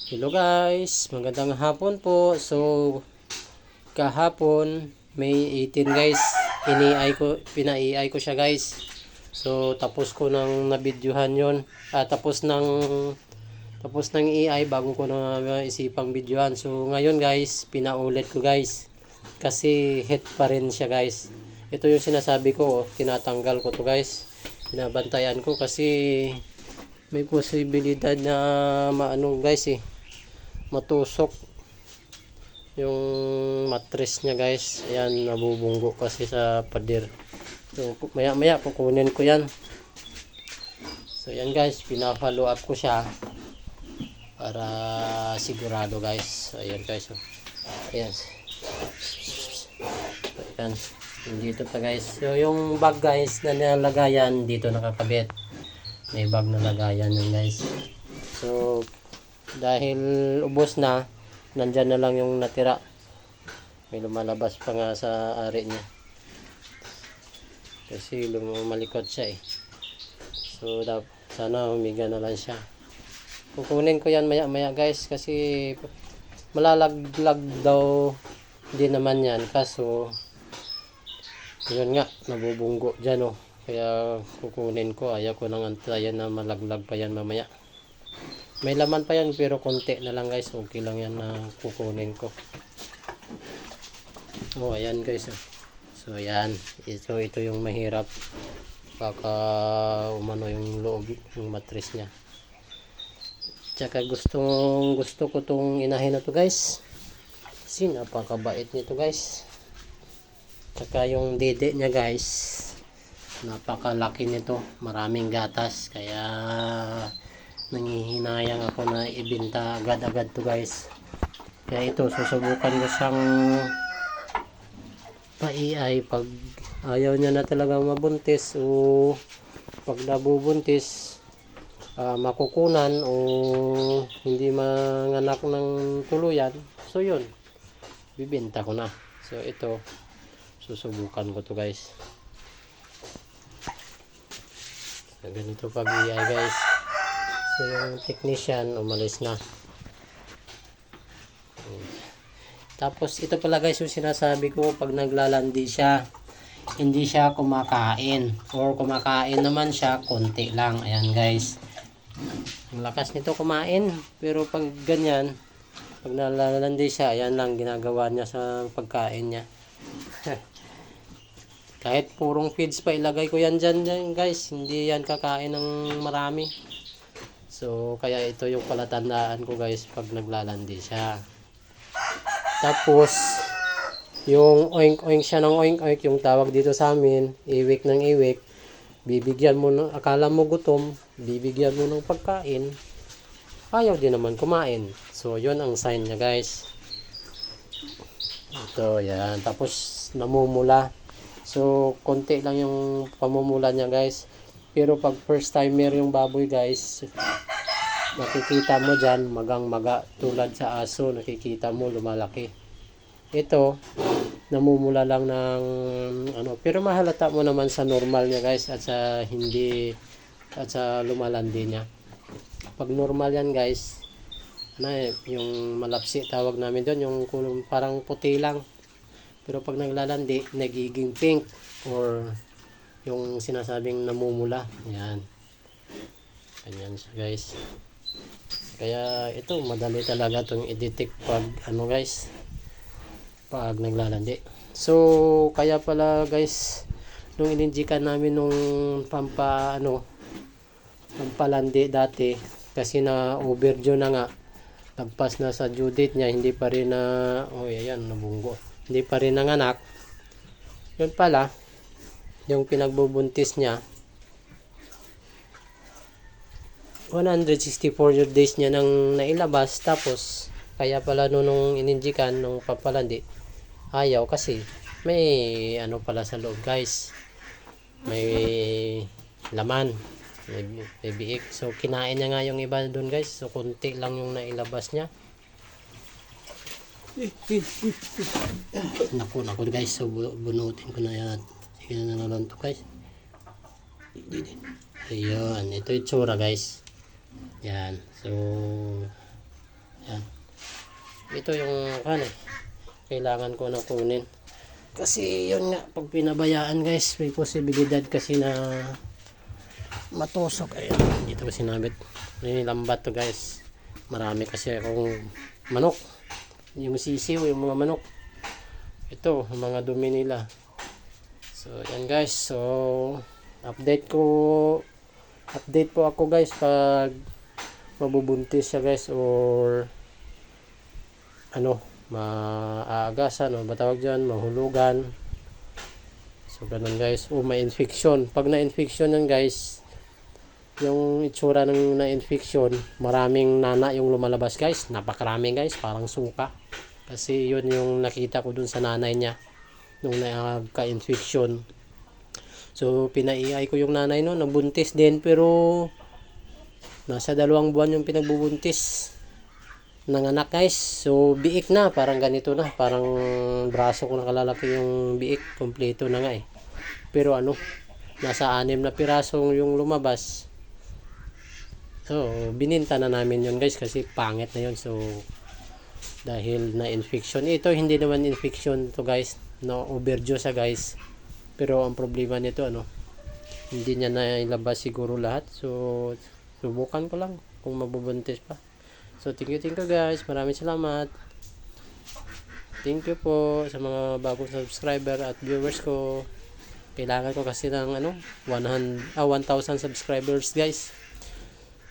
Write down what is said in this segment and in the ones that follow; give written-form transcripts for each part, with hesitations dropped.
Hello guys, magandang hapon po. So, kahapon May 18 guys, pinai-ai ko siya guys. So, tapos ko nang nabidyohan 'yon. Tapos nang i-ai bago ko na isipang videohan. So, ngayon guys, pinaulit ko guys. Kasi hit pa rin siya guys. Ito yung sinasabi ko, tinatanggal ko to guys. Binabantayan ko kasi may posibilidad na maano guys matusok yung mattress niya guys. Ayan, nabubunggo kasi sa pader. So maya maya kukunin ko yan. So yan guys, pina-follow up ko siya para sigurado guys. So ayan guys, ayan, ayan, dito pa guys. So yung bag guys na nilagayan dito nakakabit, may bag na lagayan yun guys. So dahil ubos na, nandyan na lang yung natira. May lumalabas pa nga sa ari niya kasi lumalikot siya So sana humiga na lang siya. Kukunin ko yan maya maya guys kasi malalaglag daw din naman yan, kaso yun nga, nabubunggo dyan kaya kukunin ko. Ayaw ko nang antayan na malaglag pa yan mamaya. May laman pa yan pero konti na lang guys. Okay lang yan na kukunin ko. Ayan guys. So ayan. Ito yung mahirap. Baka umano yung loob, yung mattress niya. Tsaka gusto ko tong inahin na to guys. Kasi napakabait nito guys. Tsaka yung dede niya guys, napakalaki nito. Maraming gatas. Kaya nangihinayang ako na ibenta agad-agad to guys. Kaya ito, susubukan ko siyang pa-ai pag ayaw niya na talaga mabuntis o pag nabubuntis, makukunan o hindi manganak ng tuluyan. So yun, bibenta ko na. So ito, susubukan ko to guys. So ganito pag-ai guys. So yung technician umalis na. Tapos ito pala guys yung sinasabi ko, pag naglalandi siya, hindi siya kumakain, or kumakain naman siya konti lang. Ayan guys, ang lakas nito kumain, pero pag ganyan, pag nalalandi siya, ayan lang ginagawa niya sa pagkain niya. Kahit purong feeds pa ilagay ko yan dyan guys, hindi yan kakain ng marami. So kaya ito yung palatandaan ko guys pag naglalandi siya. Tapos yung oink oink siya ng oink oink, yung tawag dito sa amin, iwik ng iwik. Bibigyan mo ng, akala mo gutom, bibigyan mo ng pagkain, ayaw din naman kumain. So yun ang sign niya guys. Ito yan. Tapos namumula. So konti lang yung pamumula niya guys. Pero pag first timer yung baboy guys, nakikita mo dyan, magang-maga, tulad sa aso, nakikita mo lumalaki. Ito, namumula lang ng pero mahalata mo naman sa normal niya guys, at sa hindi, at sa lumalandi niya. Pag normal yan guys, yung malapsi tawag namin doon, yung parang puti lang. Pero pag naglalandi, nagiging pink, or yung sinasabing namumula. Yan. Ganyan siya guys. Kaya ito, madali talaga itong i-detect pag guys, pag naglalandi. So kaya pala guys, nung ininjikan namin nung pampalandi dati, kasi na overdue na nga, lagpas na sa due date niya, hindi pa rin ayan, nabunggo, hindi pa rin nanganak. Yun pala, yung pinagbubuntis niya, 164 days niya nang nailabas. Tapos kaya pala nung ininjikan nung papalandi, ayaw kasi may pala sa loob guys, may laman, may biik. So kinain niya nga yung iba doon guys. So konti lang yung nailabas niya. Naku guys, so bunutin ko na yan. Sige na naman to guys. Ayun, ito yung tsura guys. Yan. So ito yung kailangan ko na kunin. Kasi yun nga, pag pinabayaan guys, may posibilidad kasi na matusok. Ayun, dito ko sinabit. May lambat to guys. Marami kasi akong manok. Yung sisiw, yung mga manok. Ito, mga dumi nila. So, yan guys. So, update po ako guys pag mabubuntis siya guys or maaagasan o batawag dyan, mahulugan. So, ganun guys. O, may infection. Pag na-infection yan guys, yung itsura ng na-infection, maraming nana yung lumalabas guys. Napakarami guys, parang suka. Kasi yun yung nakita ko dun sa nanay niya nung nagka-infection. So, pinaiay ko yung nanay no, nabuntis din pero nasa 2 buwan yung pinagbubuntis ng anak guys. So, biik na, parang ganito na, parang braso ko nakalalaki yung biik, kompleto na nga eh. Pero nasa 6 na pirasong yung lumabas. So, bininta na namin yun guys kasi pangit na yun. So, dahil na infection. Ito hindi naman infection to guys. No, overdose sa guys. Pero ang problema nito hindi niya na ilabas siguro lahat. So, subukan ko lang kung mabubuntis pa. So, thank you guys. Maraming salamat. Thank you po sa mga bagong subscriber at viewers ko. Kailangan ko kasi ng 1,000 subscribers guys.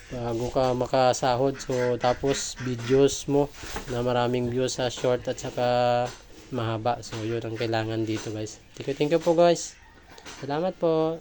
Bago ka makasahod. So, tapos videos mo na maraming views sa short at saka mahaba. So, yun ang kailangan dito guys. Thank you po guys. Salamat po.